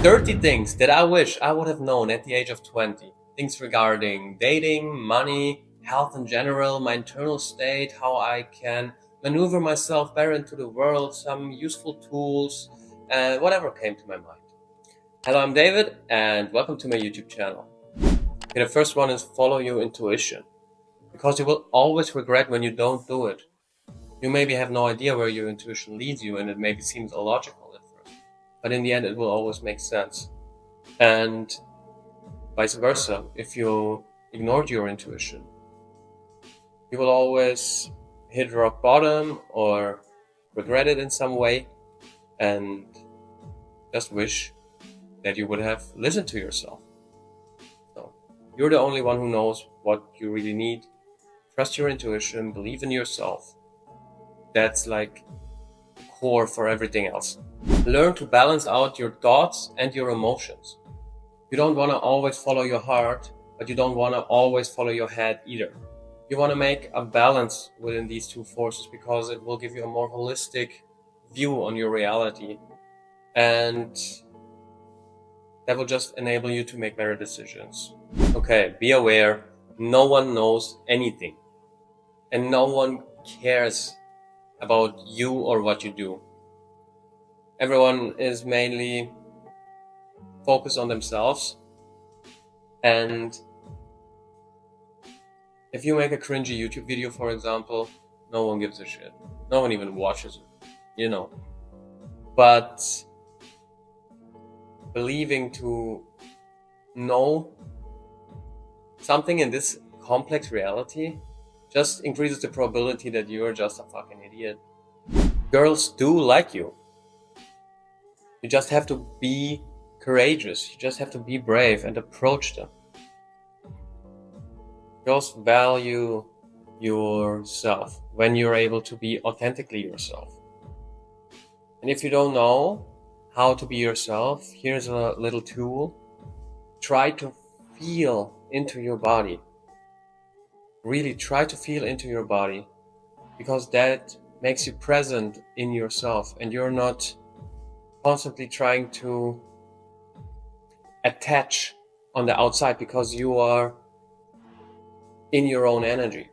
30 things that I wish I would have known at the age of 20. Things regarding dating, money, health in general, my internal state, how I can maneuver myself better into the world, some useful tools, and whatever came to my mind. Hello, I'm David, and welcome to my YouTube channel. Okay, the first one is follow your intuition, because you will always regret when you don't do it. You maybe have no idea where your intuition leads you, and it maybe seems illogical at first, but in the end it will always make sense. And vice versa, if you ignored your intuition, you will always hit rock bottom or regret it in some way and just wish that you would have listened to yourself. So you're the only one who knows what you really need. Trust your intuition, believe in yourself. That's like core for everything else. Learn to balance out your thoughts and your emotions. You don't want to always follow your heart, but you don't want to always follow your head either. You want to make a balance within these two forces because it will give you a more holistic view on your reality. And that will just enable you to make better decisions. Okay, be aware, no one knows anything. And no one cares about you or what you do. Everyone is mainly focused on themselves, and if you make a cringy YouTube video, for example, no one gives a shit. No one even watches it, But believing to know something in this complex reality just increases the probability that you're just a fucking idiot. Girls do like you. You just have to be courageous. You just have to be brave and approach them. Girls value yourself when you're able to be authentically yourself. And if you don't know how to be yourself, here's a little tool. Try to feel into your body. Really try to feel into your body, because that makes you present in yourself and you're not constantly trying to attach on the outside because you are in your own energy.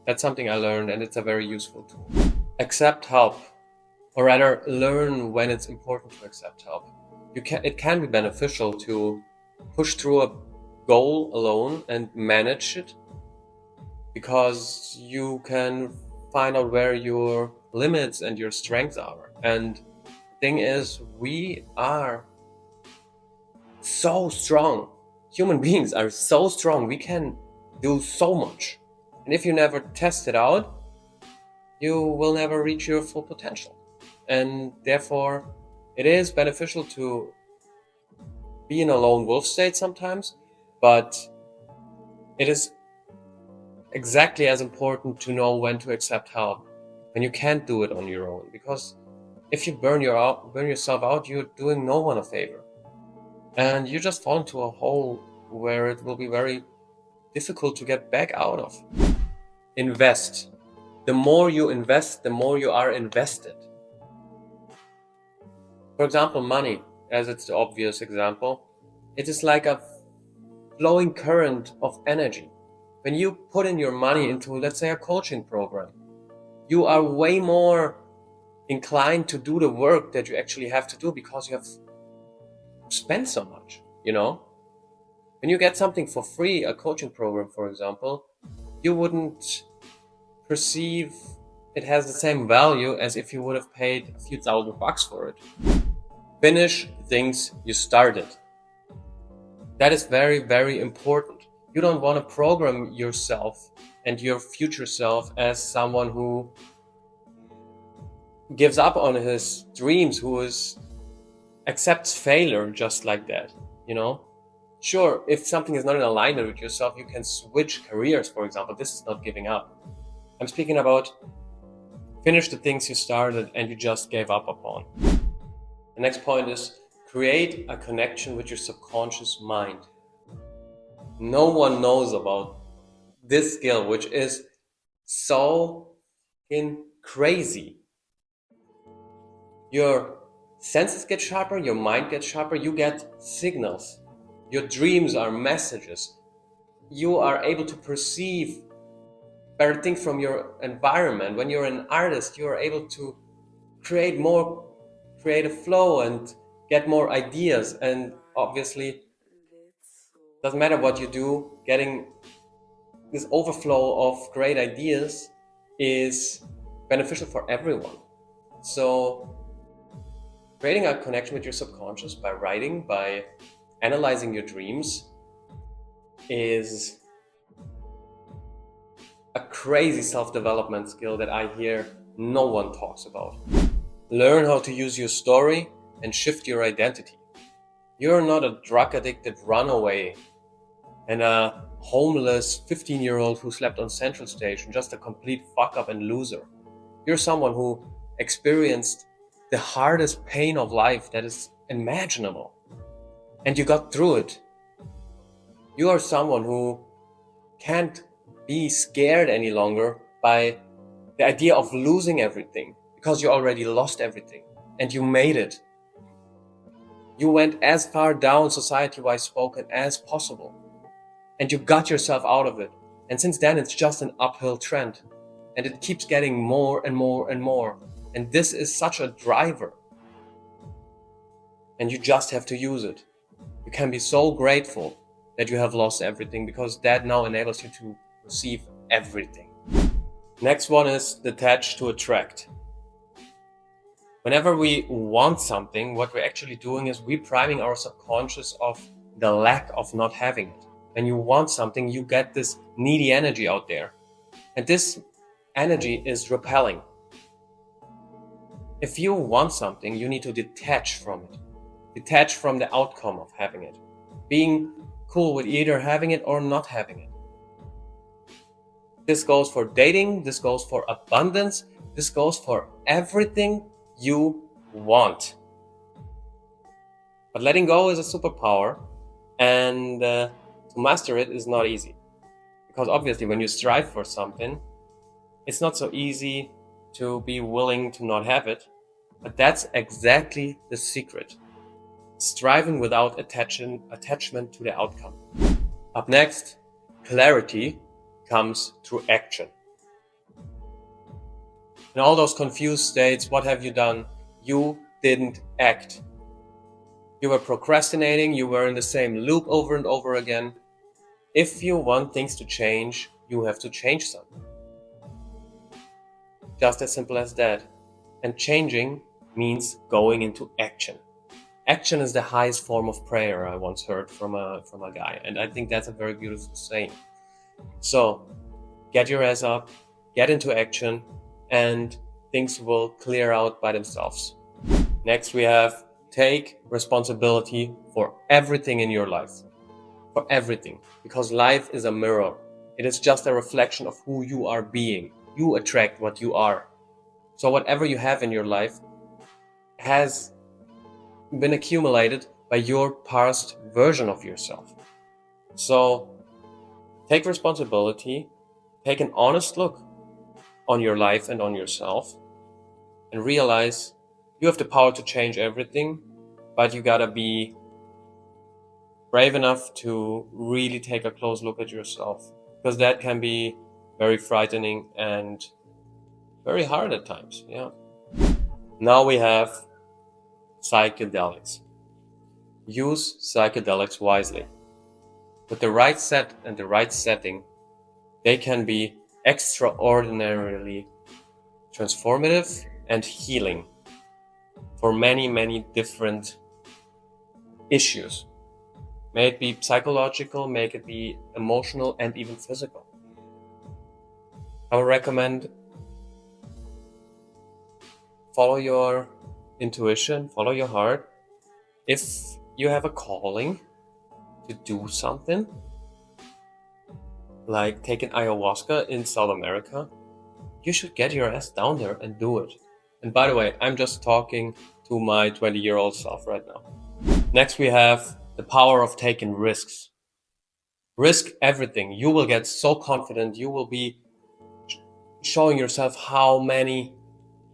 That's something I learned, and it's a very useful tool. Accept help, or rather learn when it's important to accept help. It can be beneficial to push through a goal alone and manage it, because you can find out where your limits and your strengths are. And the thing is, we are so strong. Human beings are so strong. We can do so much. And if you never test it out, you will never reach your full potential. And therefore, it is beneficial to be in a lone wolf state sometimes, but it is exactly as important to know when to accept help, when you can't do it on your own. Because if you burn yourself out, you're doing no one a favor. And you just fall into a hole where it will be very difficult to get back out of. Invest. The more you invest, the more you are invested. For example, money, as it's the obvious example, it is like a flowing current of energy. When you put in your money into, let's say, a coaching program, you are way more inclined to do the work that you actually have to do because you have spent so much, When you get something for free, a coaching program, for example, you wouldn't perceive it has the same value as if you would have paid a few $1,000 for it. Finish things you started. That is very, very important. You don't want to program yourself and your future self as someone who gives up on his dreams, who accepts failure just like that, Sure, if something is not in alignment with yourself, you can switch careers, for example. This is not giving up. I'm speaking about finish the things you started and you just gave up upon. The next point is create a connection with your subconscious mind. No one knows about this skill, which is so crazy. Your senses get sharper, your mind gets sharper, you get signals. Your dreams are messages. You are able to perceive better things from your environment. When you're an artist, you are able to create more creative flow and get more ideas. And obviously, doesn't matter what you do, getting this overflow of great ideas is beneficial for everyone. So creating a connection with your subconscious by writing, by analyzing your dreams, is a crazy self-development skill that I hear no one talks about. Learn how to use your story and shift your identity. You're not a drug-addicted runaway and a homeless 15-year-old who slept on Central Station, just a complete fuck-up and loser. You're someone who experienced the hardest pain of life that is imaginable, and you got through it. You are someone who can't be scared any longer by the idea of losing everything, because you already lost everything and you made it. You went as far down society-wise spoken as possible and you got yourself out of it. And since then, it's just an uphill trend and it keeps getting more and more and more. And this is such a driver. And you just have to use it. You can be so grateful that you have lost everything, because that now enables you to receive everything. Next one is detach to attract. Whenever we want something, what we're actually doing is we're priming our subconscious of the lack of not having it. When you want something, you get this needy energy out there. And this energy is repelling. If you want something, you need to detach from it. Detach from the outcome of having it. Being cool with either having it or not having it. This goes for dating, this goes for abundance, this goes for everything you want. But letting go is a superpower, and to master it is not easy. Because obviously when you strive for something, it's not so easy to be willing to not have it. But that's exactly the secret. Striving without attachment to the outcome. Up next, clarity comes through action. In all those confused states, what have you done? You didn't act. You were procrastinating, you were in the same loop over and over again. If you want things to change, you have to change something. Just as simple as that. And changing means going into action. Action is the highest form of prayer, I once heard from a guy, and I think that's a very beautiful saying. So, get your ass up, get into action, and things will clear out by themselves. Next we have take responsibility for everything in your life. For everything. Because life is a mirror. It is just a reflection of who you are being. You attract what you are. So whatever you have in your life has been accumulated by your past version of yourself. So take responsibility, take an honest look on your life and on yourself, and realize you have the power to change everything, but you gotta be brave enough to really take a close look at yourself, because that can be very frightening and very hard at times. Yeah. Now we have psychedelics. Use psychedelics wisely. With the right set and the right setting, they can be extraordinarily transformative and healing for many, many different issues. May it be psychological, may it be emotional, and even physical. I would recommend follow your intuition, follow your heart. If you have a calling to do something, like taking ayahuasca in South America, you should get your ass down there and do it. And by the way, I'm just talking to my 20-year-old self right now. Next we have the power of taking risks. Risk everything. You will get so confident. You will be showing yourself how many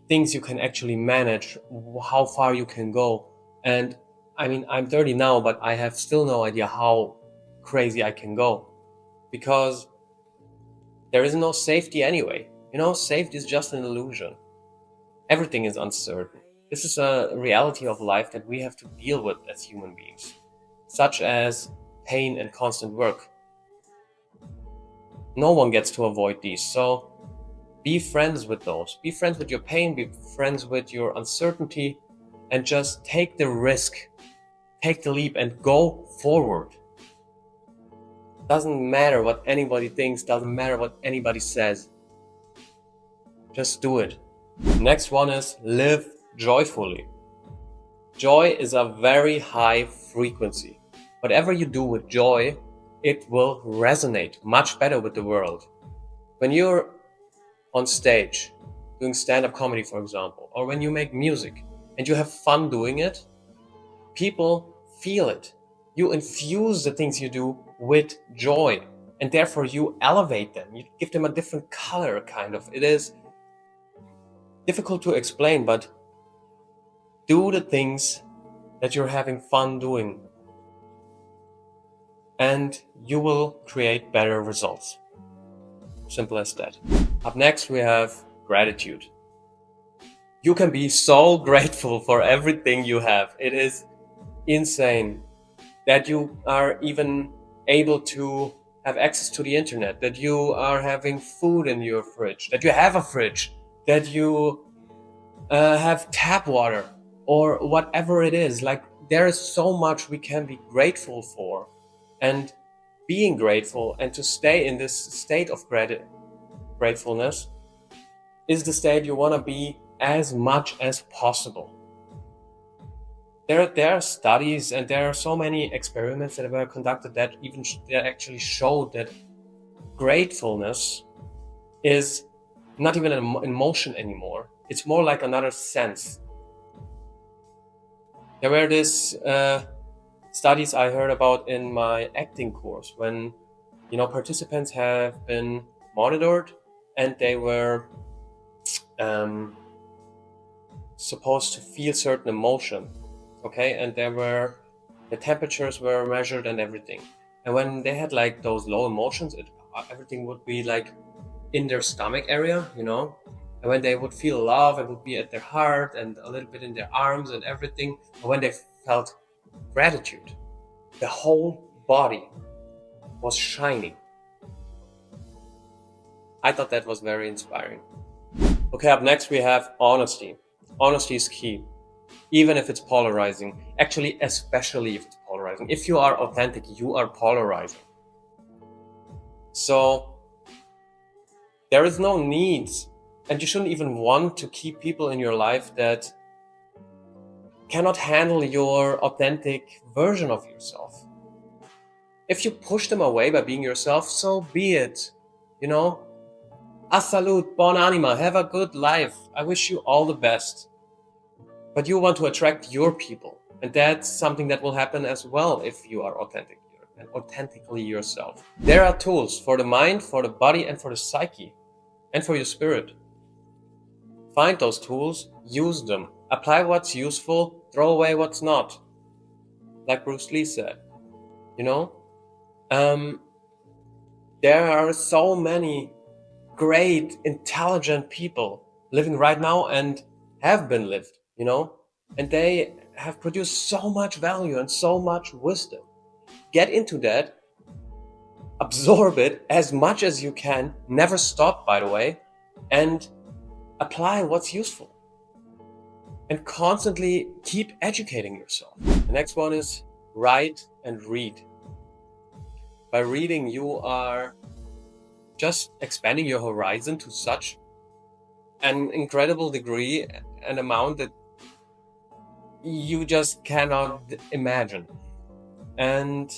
things you can actually manage, how far you can go. And I mean, I'm 30 now, but I have still no idea how crazy I can go, because there is no safety anyway. Safety is just an illusion. Everything is uncertain. This is a reality of life that we have to deal with as human beings, such as pain and constant work. No one gets to avoid these. So be friends with those. Be friends with your pain, be friends with your uncertainty, and just take the risk, take the leap, and go forward. Doesn't matter what anybody thinks, doesn't matter what anybody says. Just do it. Next one is live joyfully. Joy is a very high frequency. Whatever you do with joy, it will resonate much better with the world. When you're on stage doing stand-up comedy, for example, or when you make music and you have fun doing it, people feel it. You infuse the things you do with joy, and therefore you elevate them. You give them a different color, kind of. It is difficult to explain, but do the things that you're having fun doing, and you will create better results. Simple as that. Up next, we have gratitude. You can be so grateful for everything you have. It is insane that you are even able to have access to the internet, that you are having food in your fridge, that you have a fridge, that you have tap water, or whatever it is. Like, there is so much we can be grateful for, and being grateful and to stay in this state of gratefulness is the state you want to be as much as possible. There are studies and there are so many experiments that were conducted that that actually showed that gratefulness is not even an emotion anymore. It's more like another sense. There were these studies I heard about in my acting course when, participants have been monitored and they were supposed to feel certain emotion. Okay, and the temperatures were measured and everything. And when they had like those low emotions, everything would be like in their stomach area, And when they would feel love, it would be at their heart and a little bit in their arms and everything. And when they felt gratitude, the whole body was shining. I thought that was very inspiring. Okay, up next we have honesty. Honesty is key. Even if it's polarizing, actually, especially if it's polarizing. If you are authentic, you are polarizing. So there is no need, and you shouldn't even want to keep people in your life that cannot handle your authentic version of yourself. If you push them away by being yourself, so be it. A salute, bon anima, have a good life. I wish you all the best. But you want to attract your people. And that's something that will happen as well if you are authentic and authentically yourself. There are tools for the mind, for the body, and for the psyche, and for your spirit. Find those tools, use them. Apply what's useful, throw away what's not. Like Bruce Lee said. There are so many great, intelligent people living right now and have been lived. And they have produced so much value and so much wisdom. Get into that, absorb it as much as you can, never stop, by the way, and apply what's useful. And constantly keep educating yourself. The next one is write and read. By reading, you are just expanding your horizon to such an incredible degree and amount that you just cannot imagine. And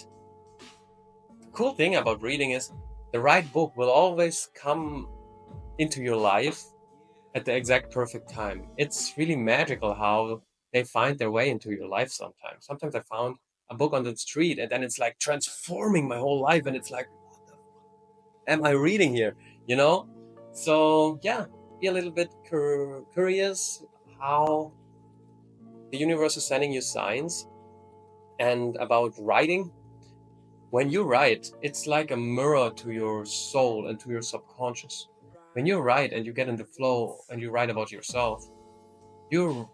the cool thing about reading is the right book will always come into your life at the exact perfect time. It's really magical how they find their way into your life sometimes. Sometimes I found a book on the street and then it's like transforming my whole life and it's like, what the am I reading here? So yeah, be a little bit curious how the universe is sending you signs. And about writing, when you write, it's like a mirror to your soul and to your subconscious. When you write and you get in the flow and you write about yourself, you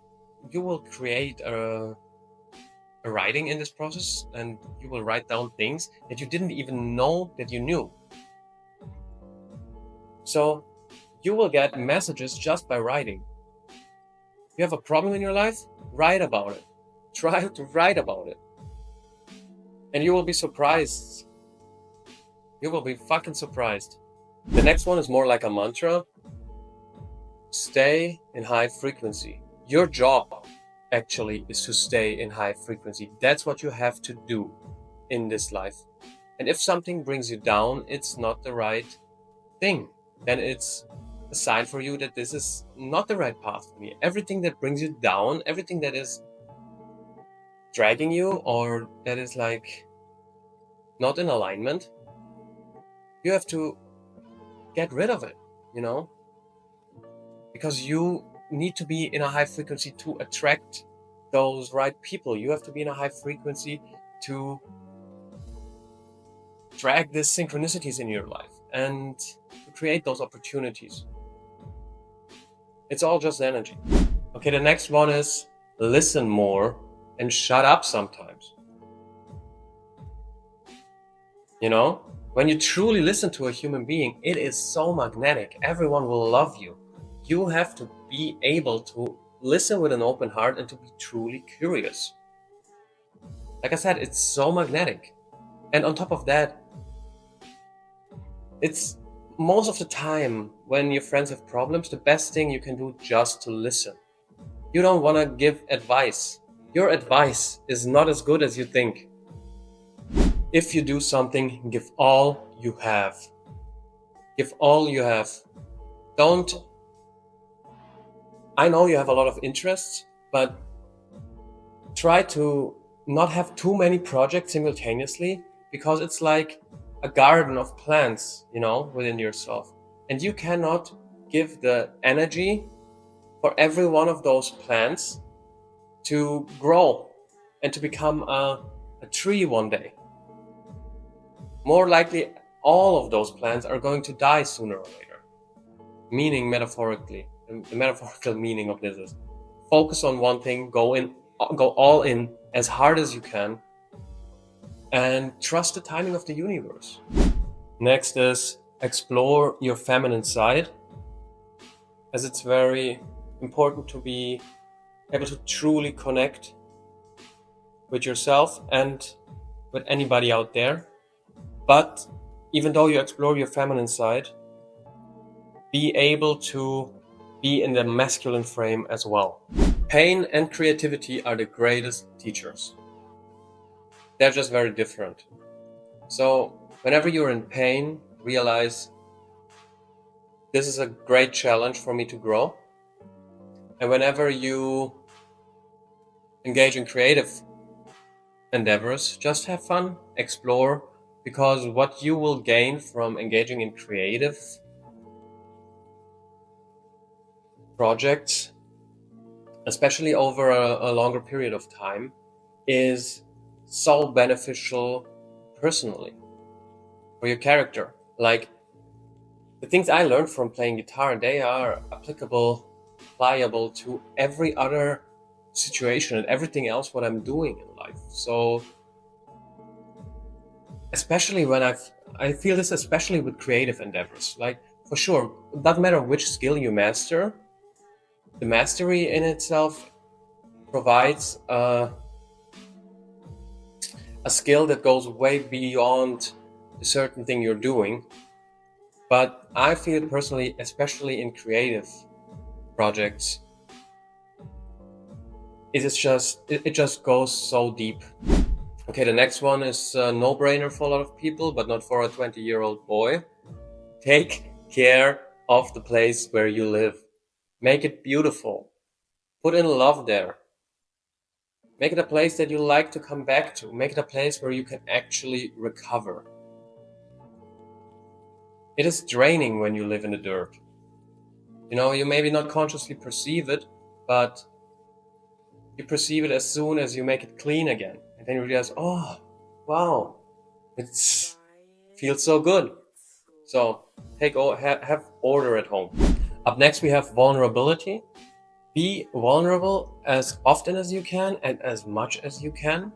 you will create a writing in this process, and you will write down things that you didn't even know that you knew. So you will get messages just by writing. You have a problem in your life, write about it. Try to write about it. And you will be surprised. You will be fucking surprised. The next one is more like a mantra. Stay in high frequency. Your job actually is to stay in high frequency. That's what you have to do in this life. And if something brings you down, it's not the right thing. Then it's a sign for you that this is not the right path for me. Everything that brings you down, everything that is dragging you or that is like not in alignment, you have to get rid of it, you know? Because you need to be in a high frequency to attract those right people. You have to be in a high frequency to drag these synchronicities in your life and to create those opportunities. It's all just energy. Okay, the next one is listen more and shut up sometimes. You know, when you truly listen to a human being, it is so magnetic. Everyone will love you. You have to be able to listen with an open heart and to be truly curious. Like I said, it's so magnetic. And on top of that, it's most of the time when your friends have problems, the best thing you can do just to listen. You don't want to give advice. Your advice is not as good as you think. If you do something, give all you have. Give all you have. I know you have a lot of interests, but try to not have too many projects simultaneously, because it's like a garden of plants, you know, within yourself. And you cannot give the energy for every one of those plants to grow and to become a tree one day. More likely, all of those plants are going to die sooner or later. Meaning metaphorically, the metaphorical meaning of this is focus on one thing, go all in as hard as you can, and trust the timing of the universe. Next is explore your feminine side, as it's very important to be able to truly connect with yourself and with anybody out there. But even though you explore your feminine side, be able to be in the masculine frame as well. Pain and creativity are the greatest teachers. They're just very different. So whenever you're in pain, realize this is a great challenge for me to grow. And whenever you engage in creative endeavors, just have fun, explore, because what you will gain from engaging in creative projects, especially over a longer period of time, is so beneficial personally for your character. Like the things I learned from playing guitar, they are pliable to every other situation and everything else what I'm doing in life. So especially when I feel this especially with creative endeavors, like for sure, it doesn't matter which skill you master, the mastery in itself provides a skill that goes way beyond the certain thing you're doing. But I feel personally, especially in creative projects, it just goes so deep. Okay, the next one is a no-brainer for a lot of people, but not for a 20-year-old boy. Take care of the place where you live. Make it beautiful. Put in love there. Make it a place that you like to come back to. Make it a place where you can actually recover. It is draining when you live in the dirt. You know, you maybe not consciously perceive it, but you perceive it as soon as you make it clean again. And then you realize, oh, wow, it feels so good. So have order at home. Up next, we have vulnerability. Be vulnerable as often as you can and as much as you can.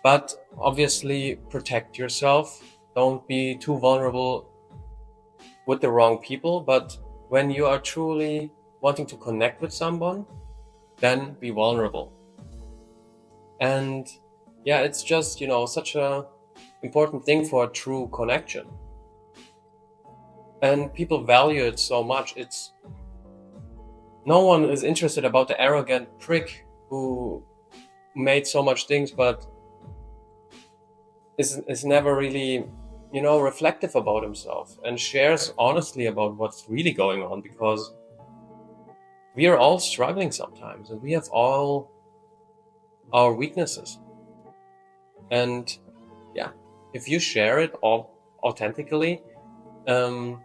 But obviously protect yourself. Don't be too vulnerable with the wrong people. But when you are truly wanting to connect with someone, then be vulnerable. And yeah, it's just, such a important thing for a true connection. And people value it so much. No one is interested about the arrogant prick who made so much things, but is never really, reflective about himself and shares honestly about what's really going on, because we are all struggling sometimes and we have all our weaknesses. And yeah, if you share it all authentically, your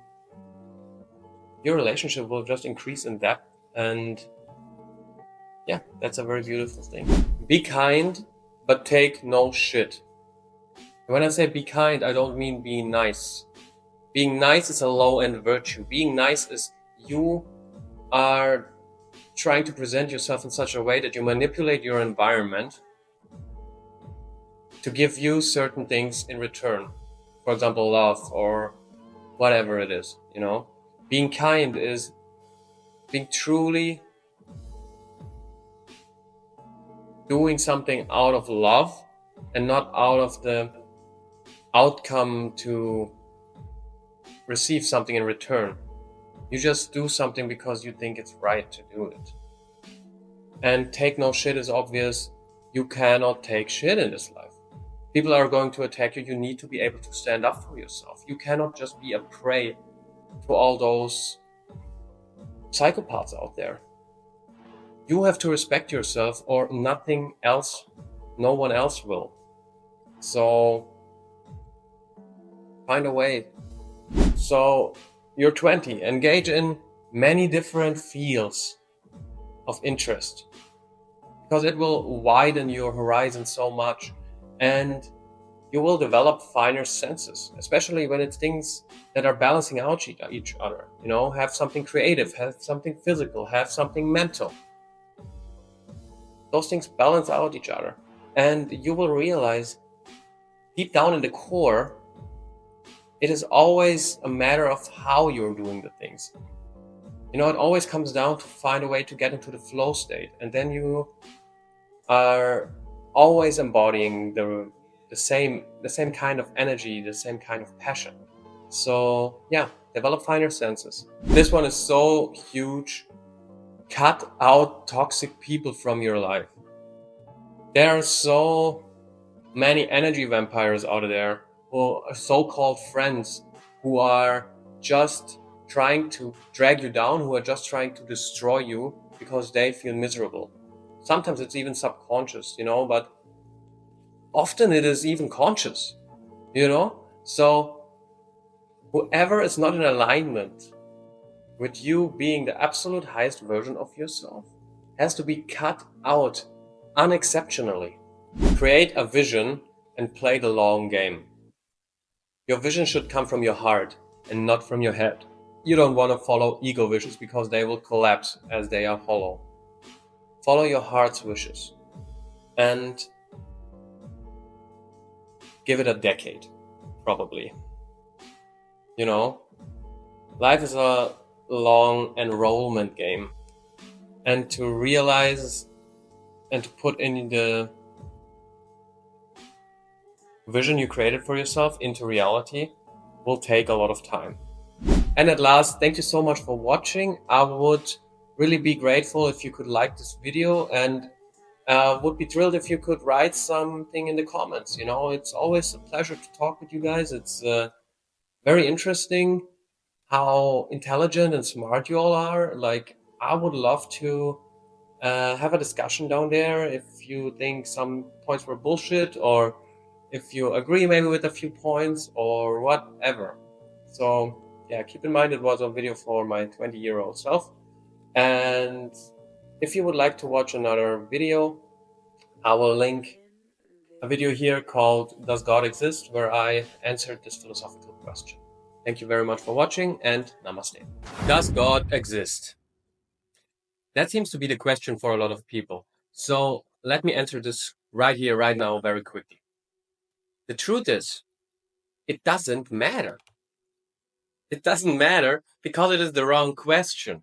relationship will just increase in depth. And yeah, that's a very beautiful thing. Be kind, but take no shit. When I say be kind, I don't mean being nice. Being nice is a low-end virtue. Being nice is you are trying to present yourself in such a way that you manipulate your environment to give you certain things in return. For example, love or whatever it is, Being kind is being truly doing something out of love and not out of the outcome to receive something in return. You just do something because you think it's right to do it. And take no shit is obvious. You cannot take shit in this life. People are going to attack you. You need to be able to stand up for yourself. You cannot just be a prey to all those psychopaths out there. You have to respect yourself, or nothing else, no one else will. So find a way. So you're 20, engage in many different fields of interest, because it will widen your horizon so much, and you will develop finer senses, especially when it's things that are balancing out each other. Have something creative, have something physical, have something mental. Those things balance out each other, and you will realize deep down in the core, it is always a matter of how you're doing the things. It always comes down to find a way to get into the flow state, and then you are always embodying the same kind of energy, the same kind of passion. So yeah, develop finer senses. This one is so huge. Cut out toxic people from your life. There are so many energy vampires out there, who are so-called friends, who are just trying to drag you down, who are just trying to destroy you because they feel miserable. Sometimes it's even subconscious, but often it is even conscious, So whoever is not in alignment with you being the absolute highest version of yourself has to be cut out unexceptionally. Create a vision and play the long game. Your vision should come from your heart and not from your head. You don't want to follow ego wishes, because they will collapse as they are hollow. Follow your heart's wishes and give it a decade, probably. Life is a long enrollment game, and to realize and to put in the vision you created for yourself into reality will take a lot of time. And at last, thank you so much for watching. I would really be grateful if you could like this video, and would be thrilled if you could write something in the comments. It's always a pleasure to talk with you guys. It's very interesting how intelligent and smart you all are. Like, I would love to have a discussion down there if you think some points were bullshit, or if you agree maybe with a few points or whatever. So yeah, keep in mind it was a video for my 20-year-old self. And if you would like to watch another video, I will link a video here called Does God Exist? Where I answered this philosophical question. Thank you very much for watching, and namaste. Does God exist? That seems to be the question for a lot of people. So let me answer this right here, right now, very quickly. The truth is, it doesn't matter. It doesn't matter because it is the wrong question.